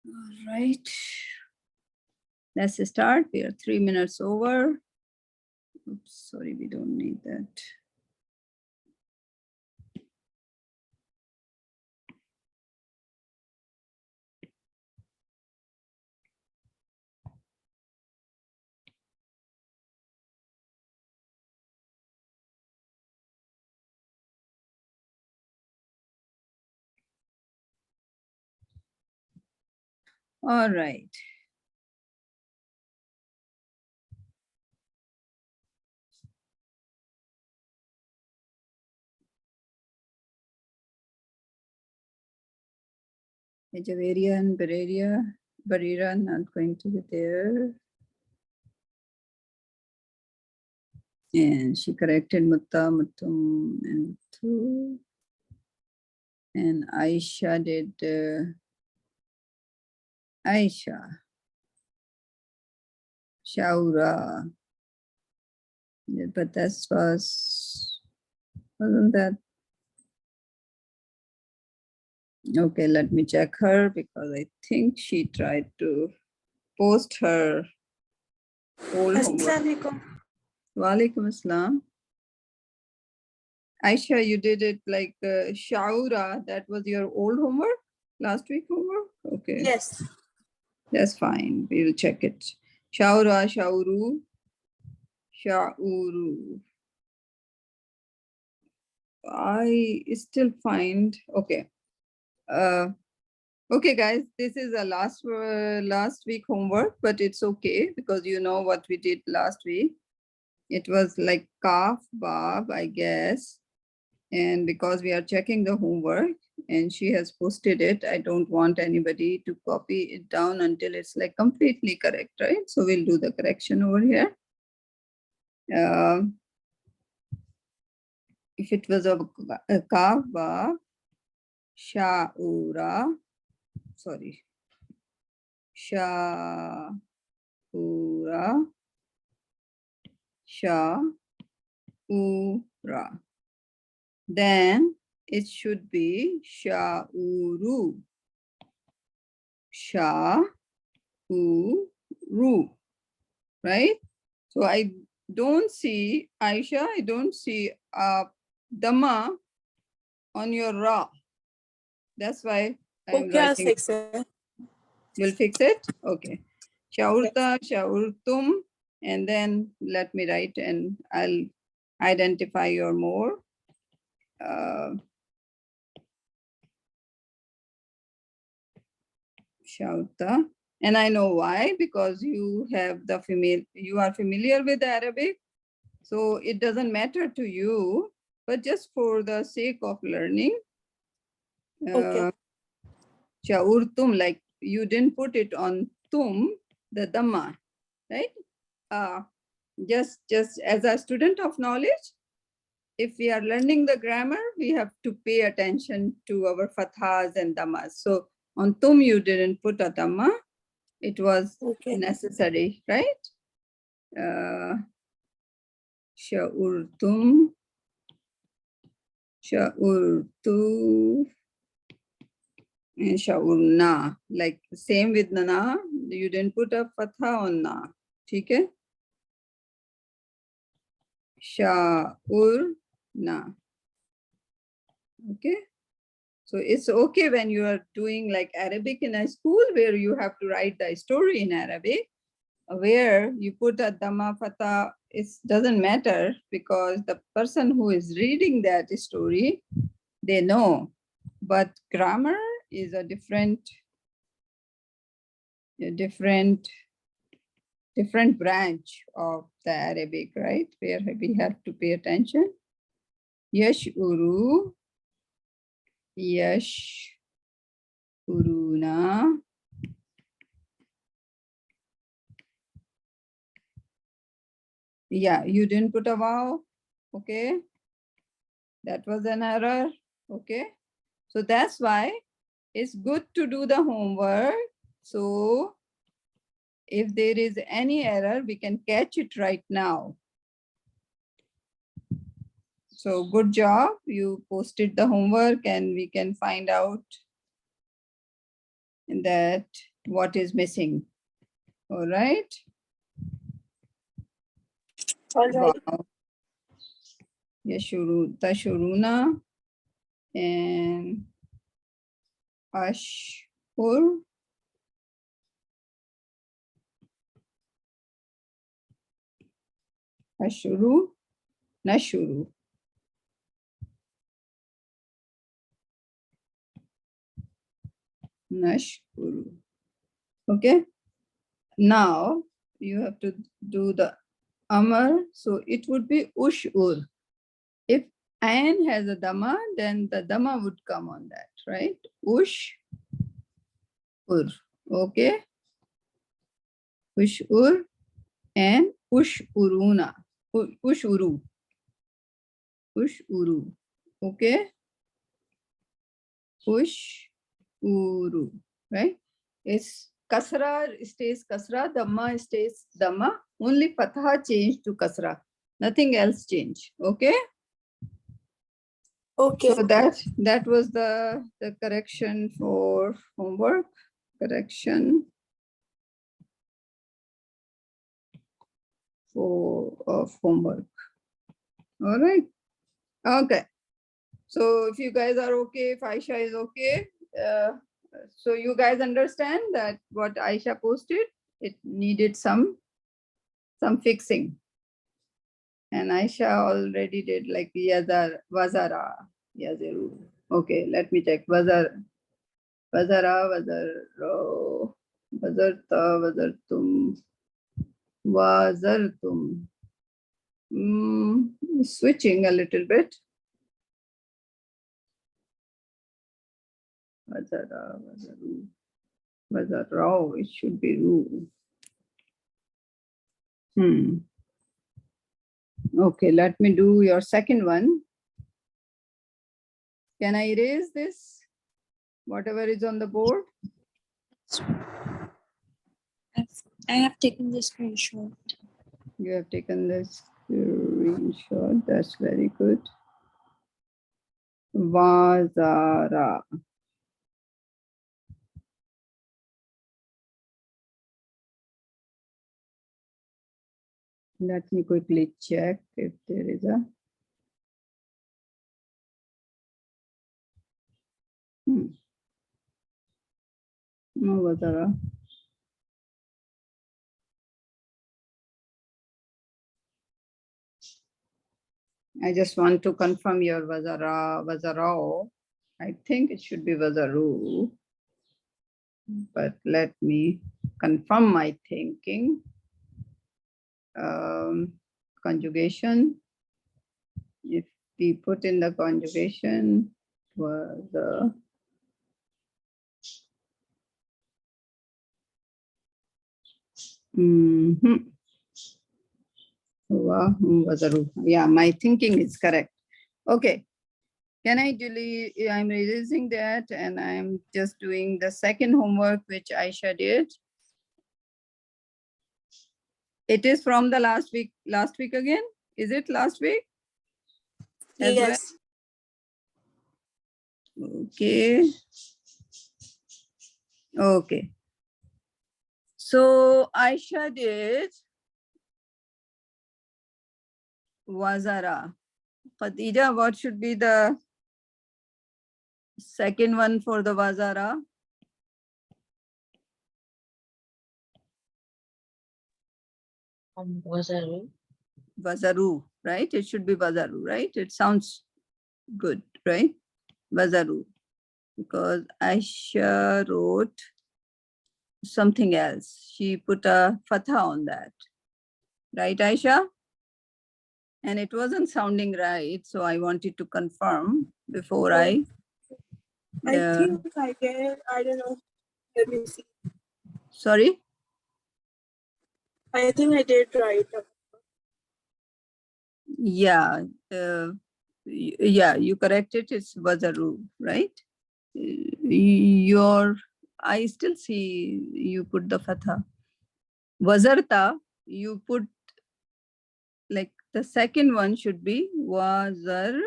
All right. Let's start. We are 3 minutes over. Oops, sorry, we don't need that. All right. Echeverria and Barrera not going to be there. And she corrected Mutta, Muttum, and Muthu. And Aisha did Aisha. Shaura. Yeah, but that wasn't that? Okay, let me check her because I think she tried to post her old homework. Walaikum Assalam. Aisha, you did it like Shaura, that was your old homework? Last week homework? Okay. Yes. That's fine. We'll check it. Shaura, Shauru, Shauru. I still find, okay. Okay, guys, this is a last week homework, but it's okay because you know what we did last week. It was like Kaf, Bab, I guess. And because we are checking the homework and she has posted it, I don't want anybody to copy it down until it's like completely correct, right? So we'll do the correction over here. If it was a Kaf, Bab, Sha'ura, sorry, Sha'ura, Sha'ura. Then it should be Sha'uru. Sha'uru, right? So I don't see, Aisha, I don't see Dhamma on your Ra. That's why I'm Okay, I'll writing. fix it. You'll fix it? Okay. Shaurta, Shaurtum, and then let me write and I'll identify your more. Shaurta. And I know why, because you have you are familiar with Arabic. So it doesn't matter to you, but just for the sake of learning. Okay. Shaurtum, like you didn't put it on tum, the dhamma, right? Just as a student of knowledge, if we are learning the grammar, we have to pay attention to our fathas and dhammas. So on tum, you didn't put a dhamma. It was necessary, right? Sha'urtum, Sha'urtu, and Sha'urna. Like same with Nana, you didn't put a fatha on Na. Okay? Sha'urna. Okay? So it's okay when you are doing like Arabic in a school where you have to write the story in Arabic, where you put a dhamma fatha, it doesn't matter because the person who is reading that story, they know. But grammar is a different branch of the Arabic, right? Where we have to pay attention. Yash'uru, Yash'uruna. Yeah, you didn't put a wow. Okay. That was an error. Okay. So that's why it's good to do the homework. So if there is any error, we can catch it right now. So good job. You posted the homework and we can find out that what is missing. All right. All right. Wow. Yashuru, Tashuruna, and Ashur. Ashuru, Nashuru. Nashuru. Okay. Now you have to do the Amar. So it would be Ushur. If Ain has a Dama, then the Dama would come on that, right? Ushur. Okay. Ushur and Ushuruna. Ushuru. Ushuru. Okay. Ushuru. Right? It's Kasra stays Kasra, Dhamma stays Dhamma. Only Fatha changed to Kasra. Nothing else changed. Okay. Okay. So that was the correction for homework. Correction of homework. All right. Okay. So if you guys are okay, if Aisha is okay, so you guys understand that what Aisha posted, it needed some fixing. And Aisha already did like Yazar, Wazara, Yaziru. Okay, let me check. Wazara, Wazaro, Wazarta, Wazartum, Wazartum. Switching a little bit. Wazara, Wazaru, Wazarao, it should be Ru. Okay, let me do your second one. Can I erase this? Whatever is on the board? I have taken the screenshot. You have taken this screenshot. That's very good. Vazara. Let me quickly check if there is a. No Vazara. I just want to confirm your Vazara, Vazarao. I think it should be Vazaru. But let me confirm my thinking. Conjugation. If we put in the conjugation, was the yeah, my thinking is correct. Okay. Can I delete? I'm releasing that and I'm just doing the second homework which Aisha did. It is from the last week again. Is it last week? As Yes. well? Okay. Okay. So Aisha did Wazara. Khadija, what should be the second one for the Wazara? Wazaru. Wazaru, right? It should be Wazaru, right? It sounds good, right? Wazaru. Because Aisha wrote something else. She put a fatha on that. Right, Aisha? And it wasn't sounding right. So I wanted to confirm before I think I did. I don't know. Let me see. Sorry? I think I did right. Yeah. Yeah, you corrected. It's Wazaru, right? I still see you put the fatha. Wazarta, you put like the second one should be Wazarta,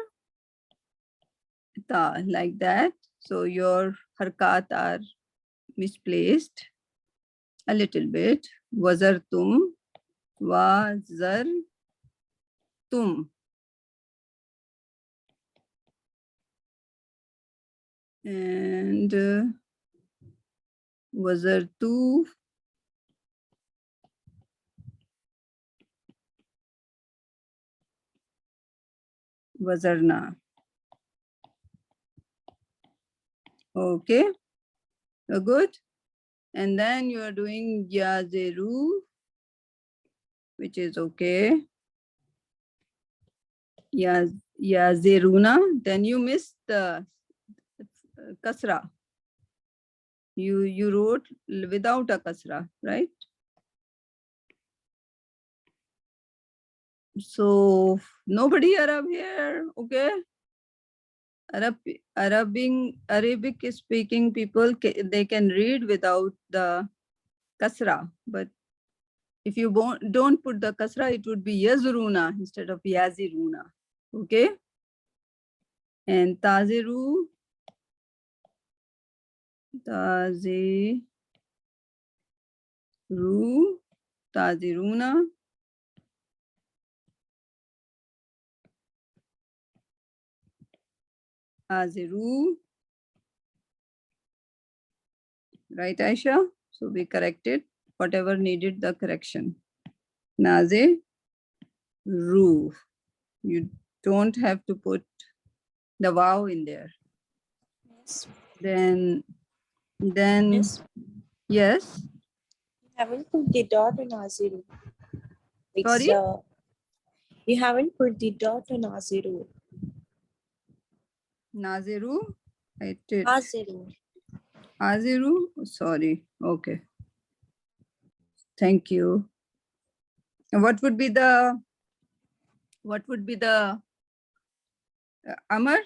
like that. So your harkat are misplaced. a little bit. Wazartum, wazartum. And wazartu, wazarna. Okay, good. And then you are doing yazeru, which is okay. Yazeruna. Then you missed the kasra. You wrote without a kasra, right? So nobody Arab here, okay? Arabic speaking people, they can read without the kasra, but if you don't put the kasra, it would be yazruna instead of yaziruna, okay? And taziru, taziru, taziruna, aziru, right, Aisha? So we corrected whatever needed the correction. Naze, ru. You don't have to put the wow in there. Yes. Then Yes. yes. You haven't put the dot on Aziru. It's, Sorry? you haven't put the dot on Aziru. Naziru. I did. Aziru. Aziru. Sorry. Okay. Thank you. And what would be the Amar?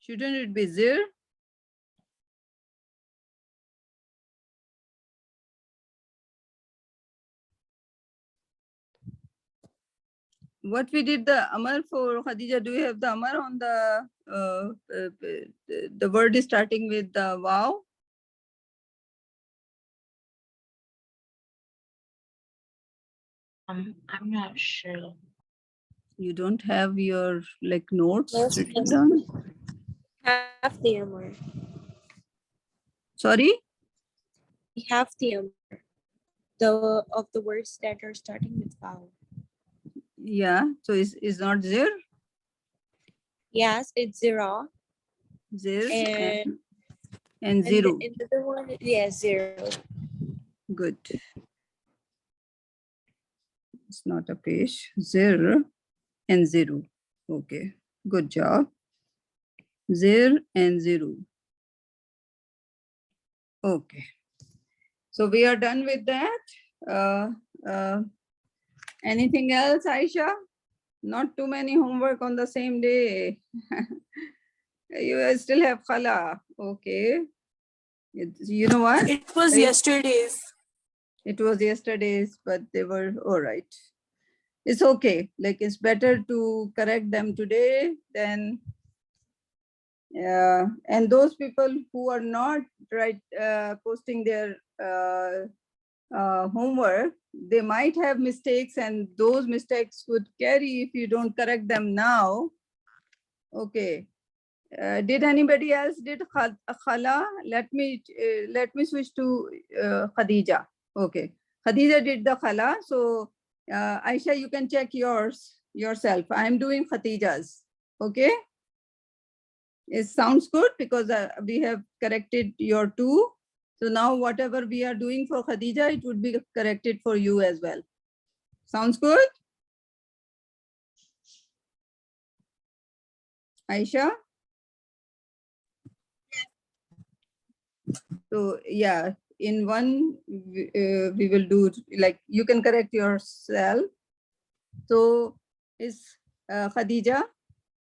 Shouldn't it be Zir? What we did the Amar for Khadija? Do we have the Amar on the word is starting with the wow? I'm not sure. You don't have your like notes Yes, written yes. down? Have the Amar. Sorry? We have the Amar. Of the words that are starting with vowel. Yeah. So is not Zir? Yes, it's zero. Zir And and the Ziru. other one, yeah, zero. Good. It's not a page. Zir and Ziru. Okay. Good job. Zir and Ziru. Okay. So we are done with that. Anything else, Aisha? Not too many homework on the same day. You still have khala. Okay. You know what? It was yesterday's. It was yesterday's, but they were all right. It's okay. Like it's better to correct them today than and those people who are not posting their homework, they might have mistakes, and those mistakes could carry if you don't correct them now. Okay. Did anybody else did khala? Let me switch to Khadija. Okay. Khadija did the khala. So Aisha, you can check yourself. I'm doing Khadija's. Okay. It sounds good because we have corrected your two. So now whatever we are doing for Khadija, it would be corrected for you as well. Sounds good? Aisha? So yeah, in one, we will do, like, you can correct yourself. So is Khadija,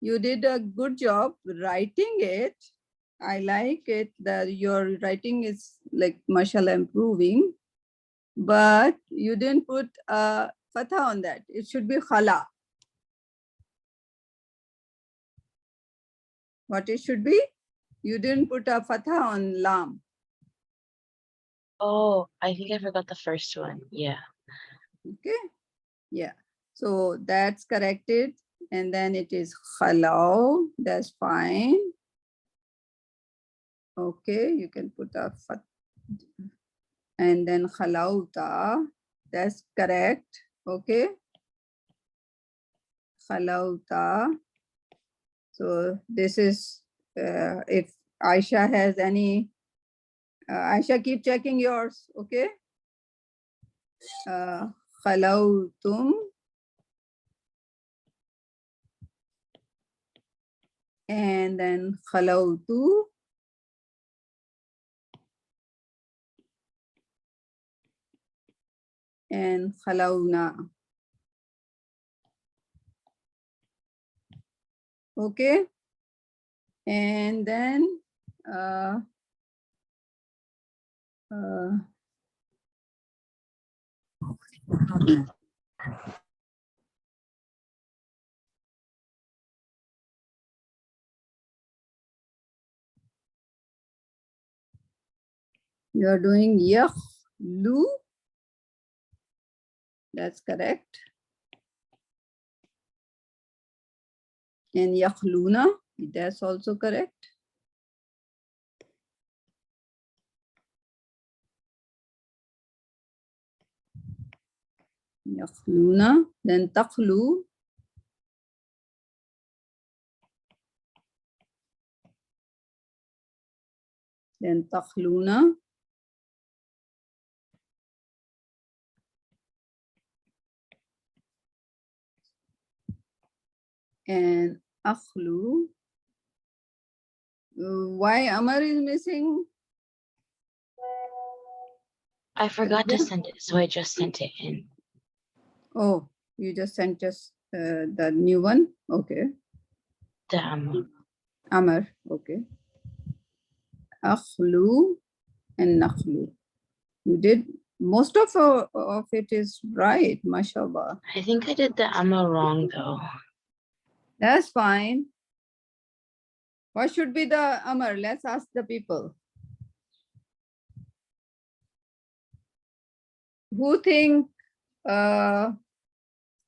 you did a good job writing it. I like it that your writing is like mashallah improving, but you didn't put a fatha on that. It should be khala. What it should be? You didn't put a fatha on lam. Oh, I think I forgot the first one. Yeah. Okay. Yeah. So that's corrected. And then it is khalau. That's fine. Okay. You can put a fat. And then khalauta. That's correct. Okay. Khalauta. So this is, if Aisha has any, Aisha, keep checking yours. Okay. Khalautum. And then khalautu. And khalauna. Okay. And then you are doing yakhlu. That's correct. And yakhluna, that's also correct. Yakhluna, then takhlu. Then takhluna. And akhlu. Why Amar is missing? I forgot to send it, so I just sent it in. Oh, you just sent us the new one? Okay. The Amar, okay. Akhlu and nakhlu. You did, most of it is right, mashallah. I think I did the Amma wrong though. That's fine. What should be the Amar? Let's ask the people. Who think what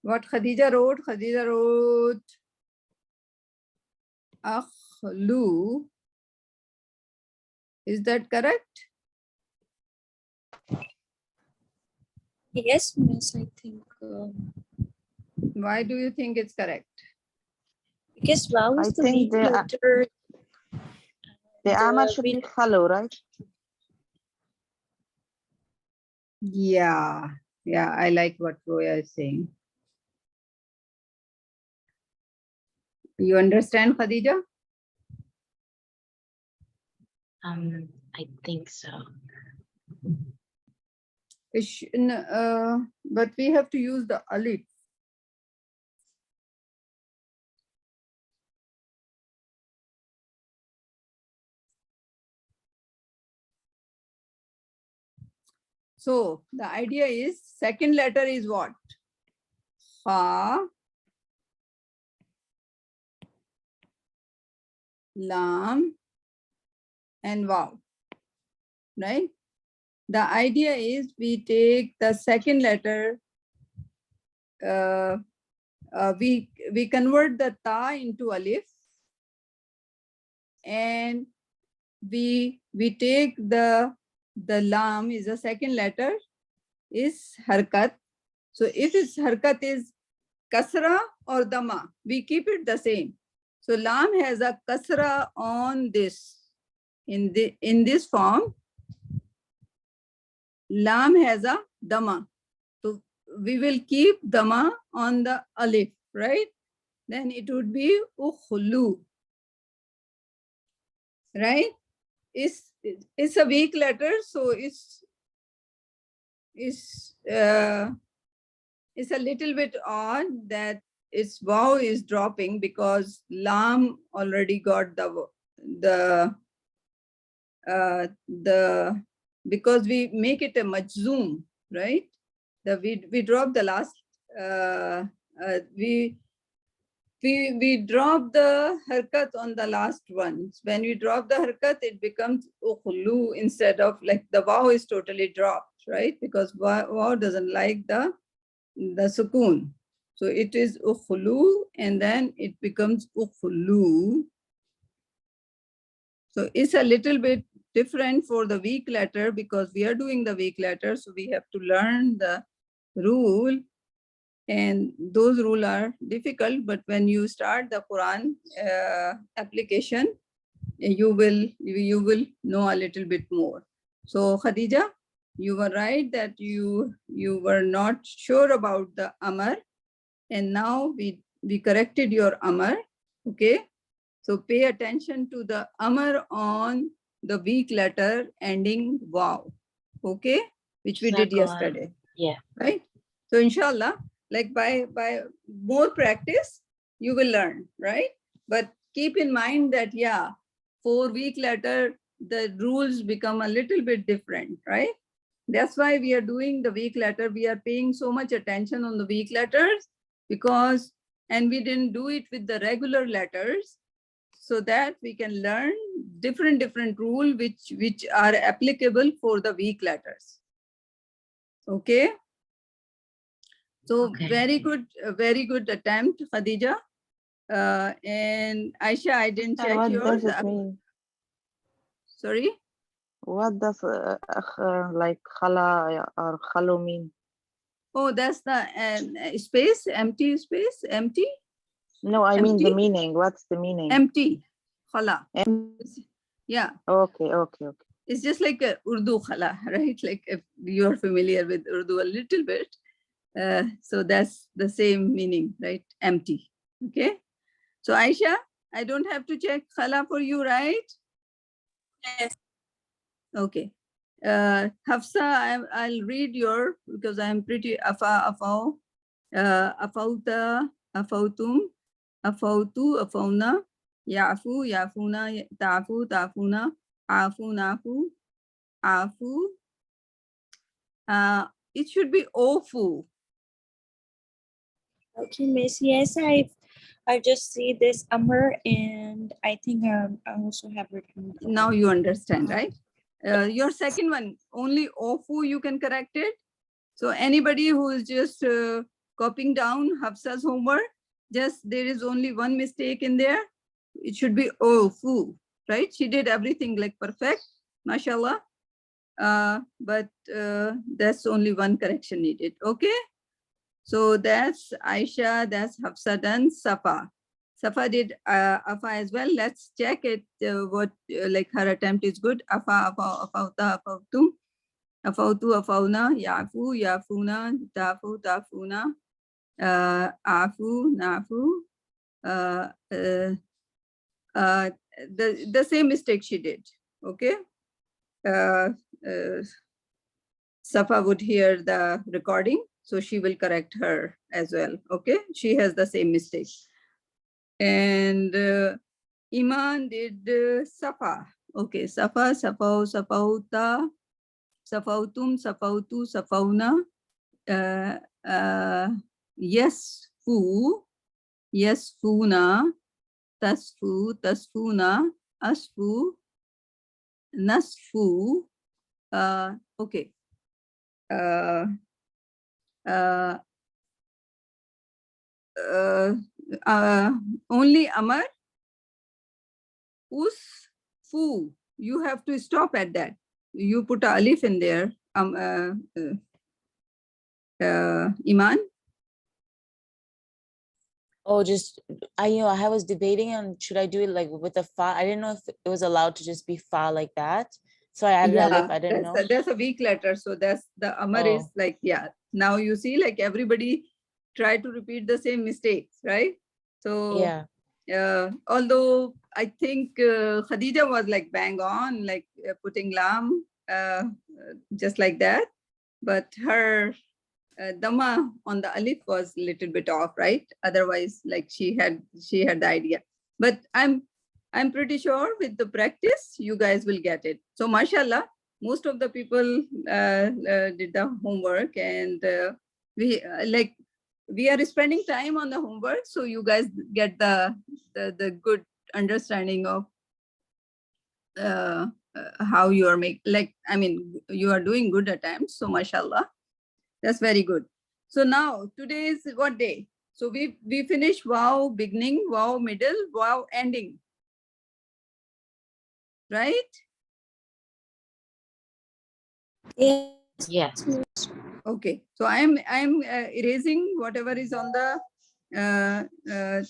Khadija wrote? Khadija wrote Akhlu. Is that correct? Yes, miss, I think. Why do you think it's correct? Because wow I is the think weak the letter. Amma should be khalu, right? Yeah, I like what Roya is saying. You understand, Khadija? I think so. But we have to use the alif. So the idea is second letter is what? Ha, lam, and waw, right? The idea is we take the second letter, we convert the ta into alif, and we take the lam is the second letter is harkat. So if its harkat is kasra or dama, we keep it the same. So lam has a kasra on this. In this form, lam has a dama. So we will keep dama on the alif, right? Then it would be ukhlu, right? It's a weak letter, so it's a little bit odd that its waw is dropping because lam already got because we make it a majzoom, right? We drop the last, we drop the harkat on the last one. When we drop the harkat, it becomes ukhlu instead of like the waw is totally dropped, right? Because waw doesn't like the sukoon. So it is ukhlu and then it becomes ukhlu. So it's a little bit different for the weak letter because we are doing the weak letter. So we have to learn the rule. And those rules are difficult, but when you start the Quran application, you will know a little bit more. So Khadija, you were right that you were not sure about the Amar, and now we corrected your Amar. Okay, so pay attention to the Amar on the weak letter ending wow. Okay, which we did Jazakallah. yesterday. Yeah. Right. So inshallah, like by more practice, you will learn, right? But keep in mind that, yeah, for weak letter, the rules become a little bit different, right? That's why we are doing the weak letter. We are paying so much attention on the weak letters because, and we didn't do it with the regular letters so that we can learn different rules which are applicable for the weak letters. Okay. So Okay. very good attempt, Khadija. And Aisha, I didn't check What yours. does it mean? Sorry. What does like khala or khalu mean? Oh, that's the space, empty space, empty. No, I mean the Empty? meaning. What's the meaning? Empty. Khala. Em- Yeah. Okay. It's just like a Urdu khala, right? Like if you're familiar with Urdu a little bit. So that's the same meaning, right? Empty. Okay. So Aisha, I don't have to check khala for you, right? Yes. Okay. Hafsa, I'll read your, because I'm pretty afauta, afautum, afautu, afauna, yafu, yafuna, tafu, tafuna, afu, nafu, afu. It should be ofu. Okay, Miss. Yes, I just see this Amr, and I think I also have written. Now you understand, right? Your second one, only ofu you can correct it. So anybody who is just copying down Hafsa's homework, just there is only one mistake in there. It should be ofu, right? She did everything like perfect, mashallah. But that's only one correction needed. Okay. So that's Aisha, that's Hafsa done, Safa. Safa did Afa as well. Let's check it, what like her attempt is good. Afa, afauta, afautum, afautu, afauna, yafu, yafuna, tafu, tafuna, afu, nafu. The same mistake she did. Okay. Safa would hear the recording, so she will correct her as well. Okay, she has the same mistake. And Iman did Safa. Okay, Safa, Safau, Safauta, Safautum, Safautu, Safauna. Yes, Fu, yes, Funa, Tasfu, Tasfuna, Asfu, Nasfu. Okay. Only Amar, us, fu. You have to stop at that. You put a alif in there. Iman. Oh, just I was debating on should I do it like with a fa. I didn't know if it was allowed to just be fa like that. So I added alif. I didn't know. That's a weak letter. So that's the Amar is like, yeah. Now you see, like everybody try to repeat the same mistakes, right? So yeah. Although I think Khadija was like bang on, like putting lam just like that, but her Dhamma on the alif was a little bit off, right? Otherwise, like she had the idea. But I'm pretty sure with the practice, you guys will get it. So mashallah, most of the people did the homework, and we like we are spending time on the homework, so you guys get the good understanding of how you are you are doing good attempts. So mashallah, that's very good. So now today is what day? So we finished wow beginning, wow middle, wow ending, right? Yes. Yes. Okay, so I'm erasing whatever is on the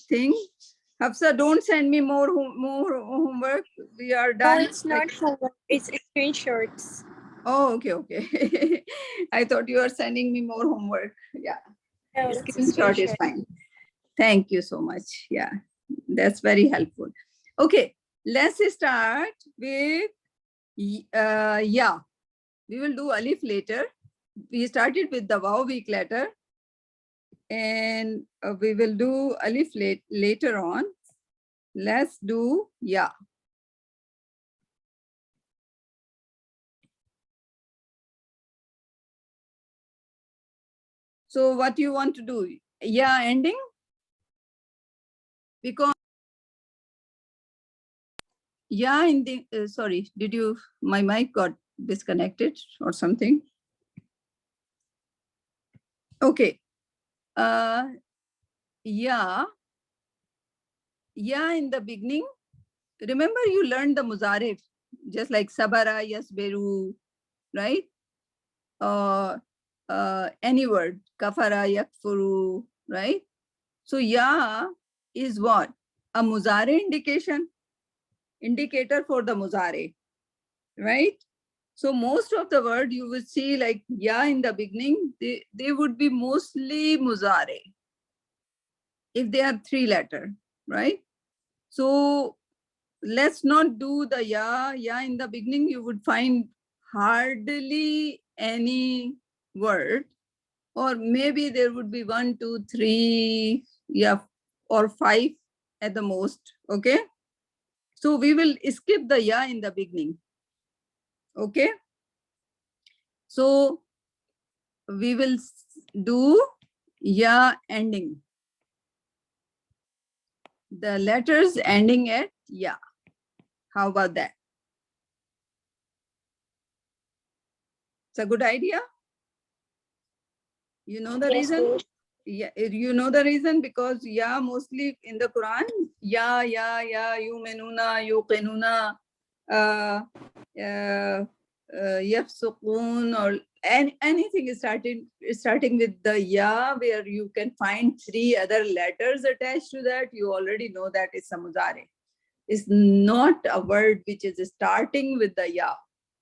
thing. Hafsa, don't send me more homework. We are No, done. it's not homework. It's screenshots. Oh, okay. I thought you were sending me more homework. Yeah, No, it's a screenshot is screenshot. fine. Thank you so much. Yeah, that's very helpful. Okay, let's start with yeah. We will do alif later. We started with the wow week letter, and we will do alif later on. Let's do yeah. So what you want to do? Yeah, ending? Because yeah, in the sorry, did you, my mic got disconnected or something? Okay. Yeah in the beginning. Remember you learned the muzarif, just like sabara, yasberu, right? Any word, kafara, yakfuru, right? So yeah is what? A muzare indicator for the muzare, right? So most of the word you will see like yeah in the beginning, they would be mostly muzare if they are 3-letter, right? So let's not do the yeah in the beginning. You would find hardly any word, or maybe there would be 1, 2, 3, yeah, or 5 at the most. Okay, so we will skip the yeah in the beginning. Okay, so we will do yeah ending, the letters ending at yeah. How about that? It's a good idea. You know the Yes, reason? Miss. Yeah, you know the reason, because yeah, mostly in the Quran, yeah, yuminuna, yuqinuna, yafsuqun, or anything is starting with the yeah, where you can find 3 other letters attached to that. You already know that it's a muzare. It's not a word which is starting with the yeah,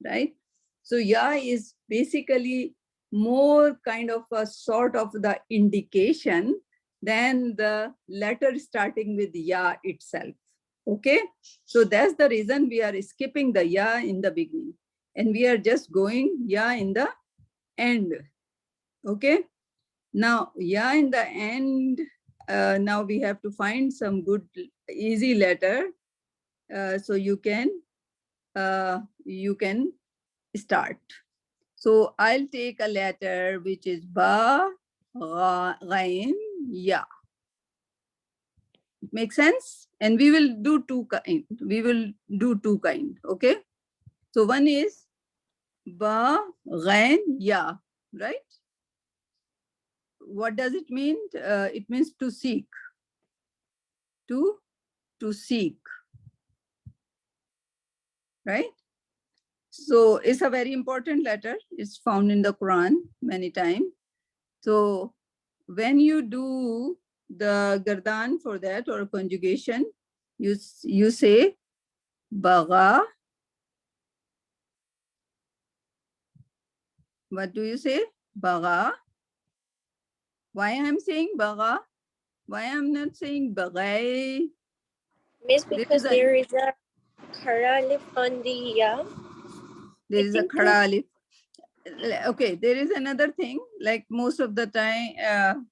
right? So yeah is basically more kind of a sort of the indication than the letter starting with yeah itself. Okay, so that's the reason we are skipping the yeah in the beginning, and we are just going yeah in the end. Okay, now yeah in the end. Now we have to find some good easy letter, so you can start. So I'll take a letter which is ba, gha, ghain, ya. Make sense? And we will do two kind. Okay. So one is ba, ghain, ya, right? What does it mean? It means to seek. To seek, right? So it's a very important letter. It's found in the Quran many times. So when you do the gardan for that, or conjugation, you say baga. What do you say? Baga. Why I'm saying baga? Why I'm not saying bagai? Miss, because there is a khara alif on the yeah. There I is a think khara alif. Okay, there is another thing, like most of the time,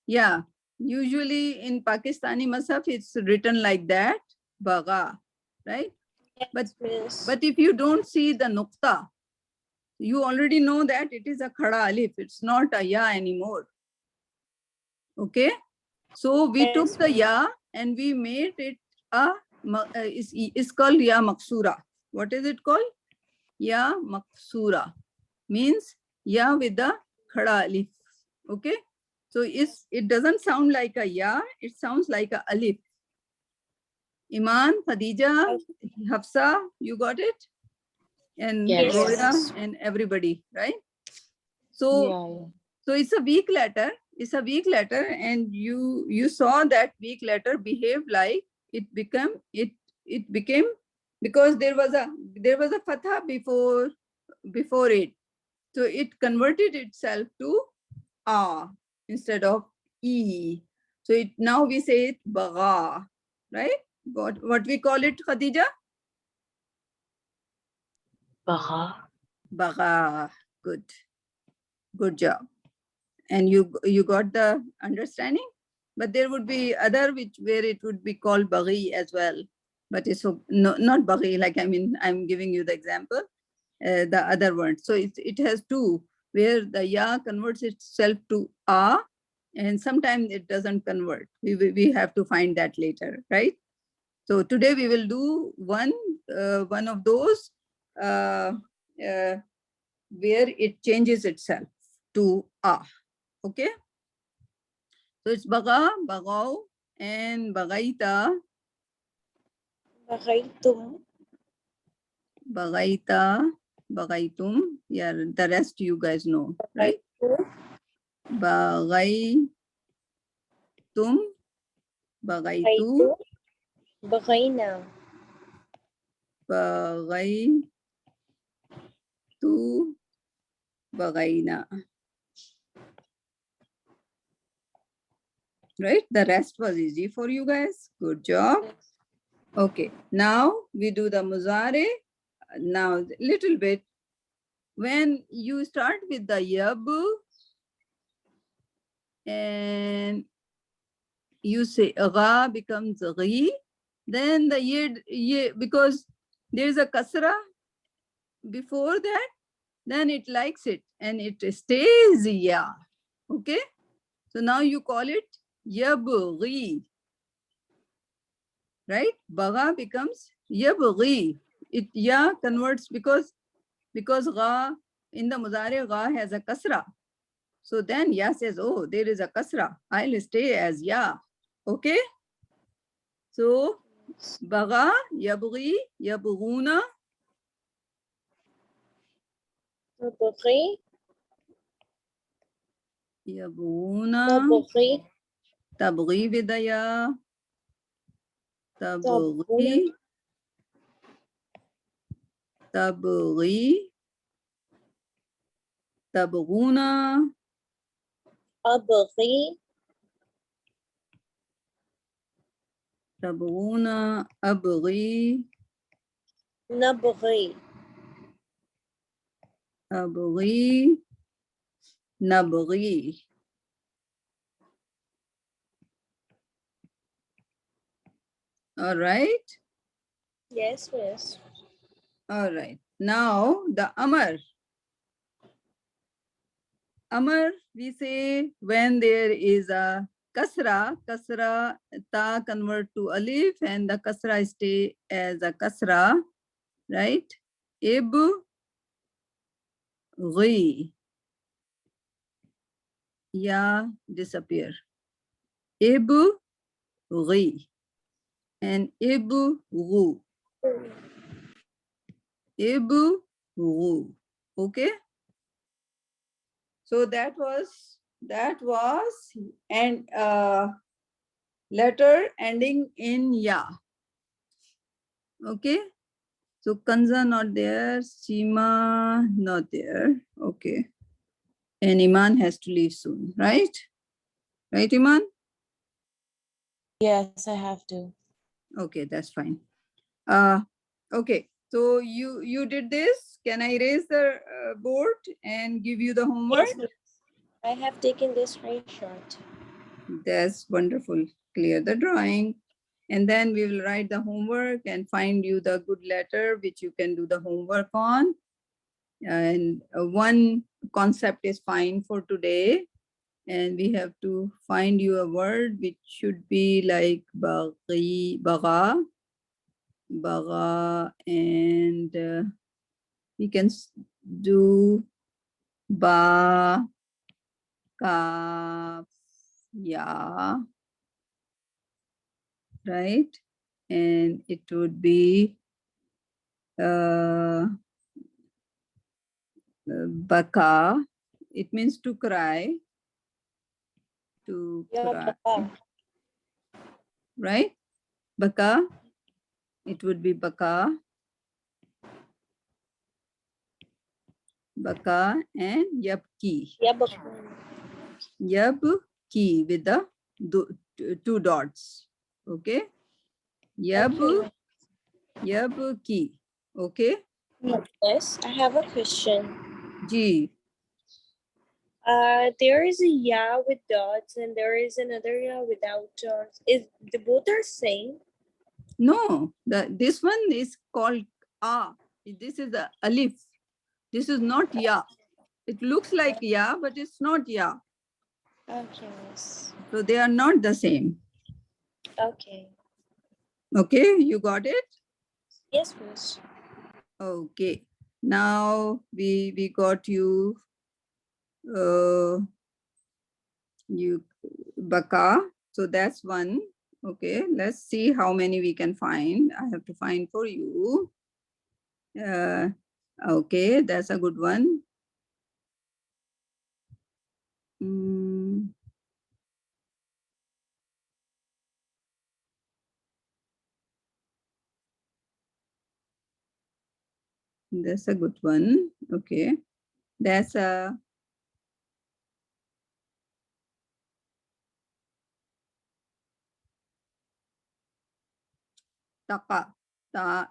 yeah, usually in Pakistani Masaf, it's written like that, baga, right? Yes, Miss. But if you don't see the nukta, you already know that it is a khada alif. It's not a ya anymore. Okay. So we took Yes, the ya and we made it is called ya maksura. What is it called? Ya maksura means ya with the khada alif. Okay. So it doesn't sound like a ya, it sounds like a alif. Iman, Khadija, Hafsa, you got it? And Yes. Roya and everybody, right? So Yeah. so it's a weak letter. It's a weak letter, and you saw that weak letter behave like it became because there was a fatha before it. So it converted itself to a instead of e. So now we say it baga, right? What we call it, Khadija? Baha. Baga. Good job. And you got the understanding, but there would be other where it would be called baghi as well, but it's not baghi, like I'm giving you the example, the other word. So it has two where the ya converts itself to a, and sometimes it doesn't convert. We have to find that later, right? So today we will do one of those uh, uh, where it changes itself to a. Okay. So it's baga, bagao, and bagaita, bagaytum, bagaita, bagaitum. Yeah, the rest you guys know, right? bagaytu, Bagaitum, bagaitu, bagaytu, bagayna, bagaitu, bagaina. Right? The rest was easy for you guys. Good job. Okay, now we do the muzare. Now, little bit. When you start with the yab and you say gha becomes ghi, then the ye because there is a kasra before that, then it likes it and it stays ya. Okay, so now you call it yabghi, right? Bagha becomes yabghi. It ya converts because gha in the muzare gha has a kasra. So then ya says, oh, there is a kasra, I'll stay as ya. Okay, so bagha, yabghi, yabghuna, nabghi, yabghuna, nabghi, tabghi vidaya, tabghuna, tabghi, tabghi, tabghuna, abghi, tabghuna, abghi, nabghi. abghi, nabghi. All right. Yes, miss. All right. Now the amar. Amar, we say when there is a kasra, ta convert to alif and the kasra stay as a kasra, right? Ib, ghi, ya disappear. Ib, ghi, and ib, gu, ib, gu. Okay. So that was and letter ending in ya. Okay. So Kanza not there, Seema not there. Okay. And Iman has to leave soon, right? Right, Iman? Yes, I have to. Okay, that's fine. Okay, so you did this. Can I erase the board and give you the homework? Yes, miss. I have taken this screenshot. That's wonderful. Clear the drawing. And then we will write the homework and find you the good letter which you can do the homework on. And one concept is fine for today. And we have to find you a word which should be like baghi, baga, and we can do ba, kaf, ya, right? And it would be baka. It means to cry. To Yeah, cry, Papa. right? Baka. It would be baka. Baka and yabki. Yeah, Papa. Yabki with the two dots. Okay. Okay. Yabki. Okay. Yes, I have a question. G. There is a yeah with dots and there is another yeah without dots. Is the both are same? No, this one is called A. This is a alif. This is not ya. It looks like ya, but it's not ya. Okay, yes. So they are not the same. Okay. Okay, you got it? Yes, miss. Okay. Now we got you baka. So that's one. Okay, let's see how many we can find. I have to find for you. Okay, that's a good one. Mm, that's a good one. Okay, that's a taka. Ta,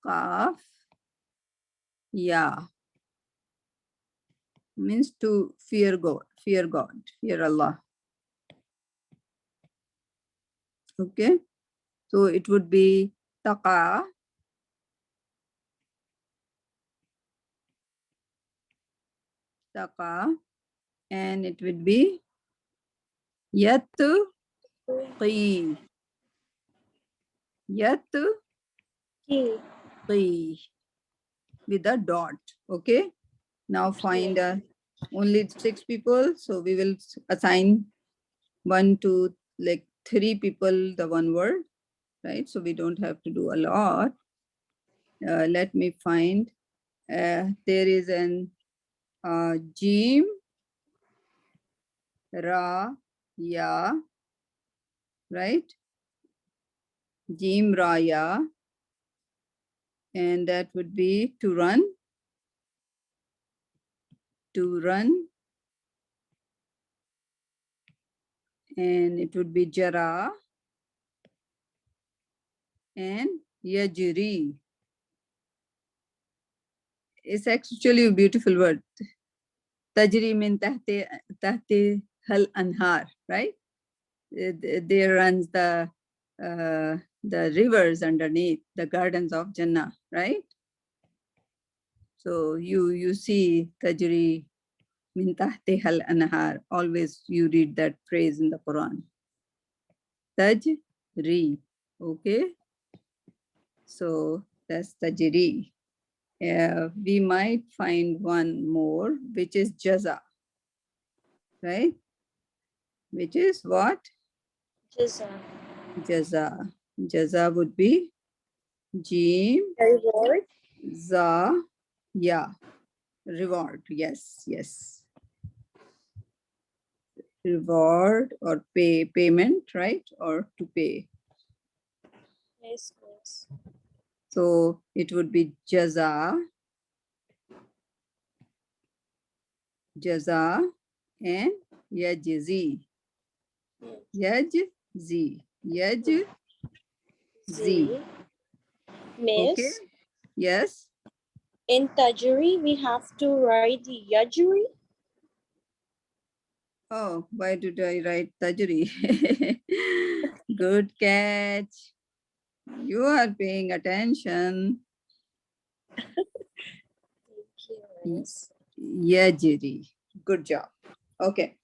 kaf, ya. Means to fear God, fear Allah. Okay, so it would be taka, and it would be yattaqi, Key. with a dot. Okay, now find only 6 people, so we will assign 1, 2, like 3 people the one word, right? So we don't have to do a lot. Let me find. There is an Jim, Ra, Ya, right? Jim, Ra, Ya, and that would be to run, and it would be Jara and Yajri. It's actually a beautiful word. Tajri min tahte hal anhar, right? There runs the rivers underneath the gardens of Jannah, right? So you see Tajri min tahte hal anhar. Always you read that phrase in the Quran. Tajri, okay? So that's Tajri. We might find one more, which is Jaza, right? Which is what? Jaza. Jaza. Jaza would be Jim, Reward. Za, Ya. Reward. Yes, yes. Reward or payment, right? Or to pay. Yes, miss. So it would be Jaza, and Yajzi. Yajzi. Yajzi. Z. Okay. Miss. Yes. In Tajuri, we have to write the Yajuri. Oh, why did I write Tajri? Good catch. You are paying attention. Thank you, miss. Yajri. Good job. Okay.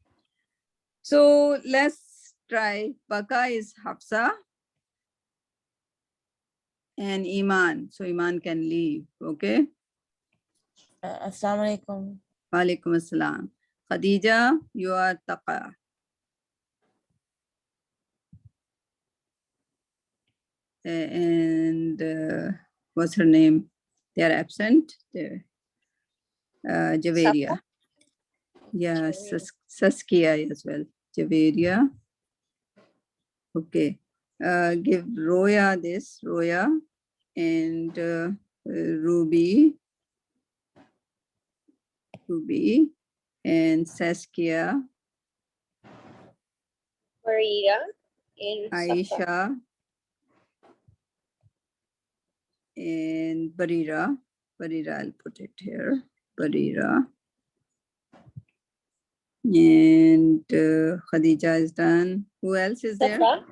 So let's try. Baka is Hafsa and Iman. So Iman can leave. Okay. Assalamu alaikum. Walaikum assalam. Khadija, you are Taqa. And what's her name? They are absent. Javeria. Yeah, Saskia as well. Javeria. Okay. Give Roya this, Roya, and Ruby, and Saskia, Maria and Safa. Aisha, and Barira. Barira, I'll put it here. Barira. And Khadija is done. Who else is there? Safa.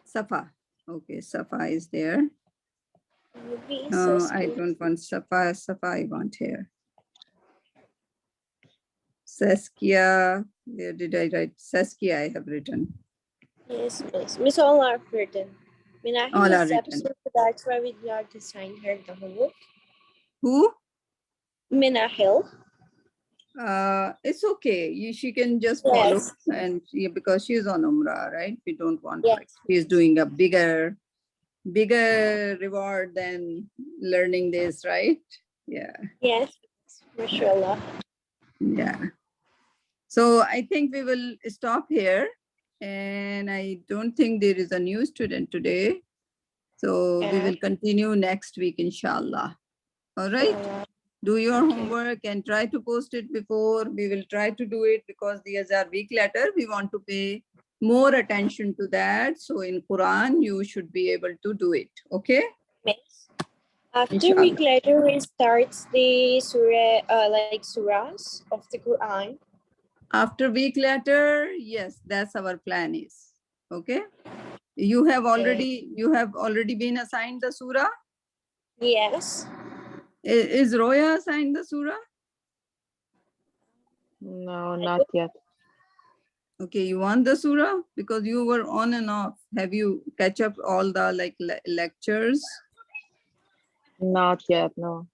Safa. Okay, Safa is there. Ruby, No, I Saskia. don't want Safa. Safa, I want here. Saskia. Where did I write? Saskia, I have written. Yes, Miss. Miss, all are written. Minahi All are is written. absent, so that's why we got to assign her the homework. Who? Minahil. It's okay. She can just follow, Yes. and because she's on Umrah, right? We don't want Yes. like she's doing a bigger reward than learning this, right? Yeah, Yes. Mashallah. yeah. So I think we will stop here, and I don't think there is a new student today. So we Yeah. will continue next week, inshallah. All right. Do your Okay. homework and try to post it before. We will try to do it because these are week letter. We want to pay more attention to that. So in Quran, you should be able to do it. Okay? Miss. After Inshallah. week later, we starts the surah, like surahs of the Quran. After week letter, yes, that's our plan is. Okay? You have already been assigned the surah? Yes. Is Roya assigned the surah? No, not yet. Okay, you want the surah? Because you were on and off. Have you catch up all the lectures? Not yet, no.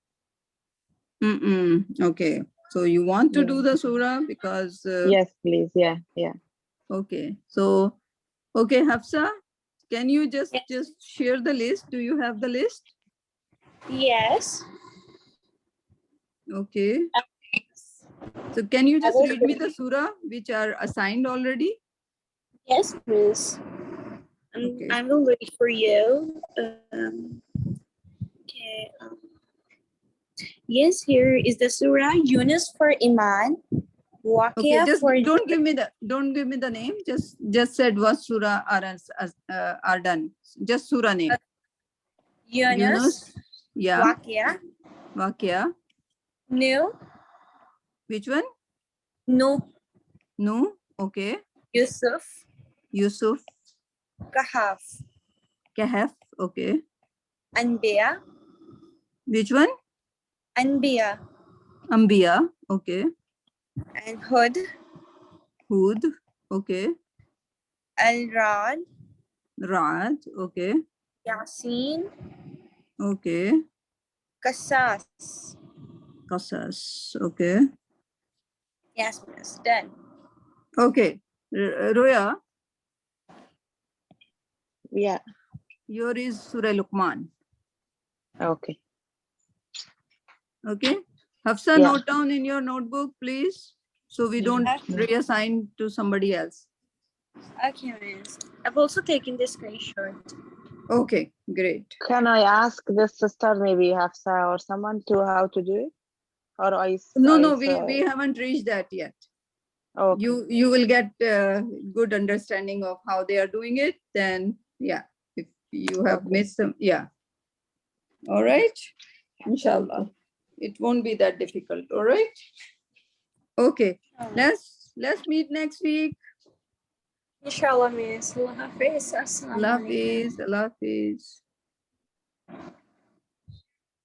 Okay, so you want to Yeah. do the surah because Yes, please. Yeah, yeah. okay. So okay, Hafsa, can you just Yes. share the list? Do you have the list? Yes. Okay. So can you I just will read me the surah which are assigned already? Yes, Miss. Okay. I will read for you. Okay. Yes, here is the Surah Yunus for Iman. Okay, Waqia just for don't give me the name. Just said what surah are done. Just surah name. Yunus. Yunus. Yeah. Waqia. Waqia. Nu. Which one? Nu. No. Okay. Yusuf. Yusuf. Kahaf. Kahf. Okay. Anbiya. Which one? Anbiya. Ambiya. Okay. And Hud. Hud. Okay. Al-Rad. Rad. Okay. Yasin. Okay. Qasas. Qasas. Okay. Yes, Miss. Done. Okay. Roya, Yeah. your is Surah Luqman. Okay. Okay. Hafsa, Yeah. note down in your notebook, please. So we don't Okay. reassign to somebody else. Okay, Miss. I've also taken this screenshot. Okay, great. Can I ask this sister, maybe Hafsa or someone, to how to do it? Or No, we haven't reached that yet. Okay. You will get good understanding of how they are doing it. Then yeah, if you have missed some, yeah. All right, inshallah, it won't be that difficult. All right. Okay, let's meet next week. Inshallah, Miss. Allah Hafiz. Assalamu Allah alaikum. Hafiz. Allah Hafiz.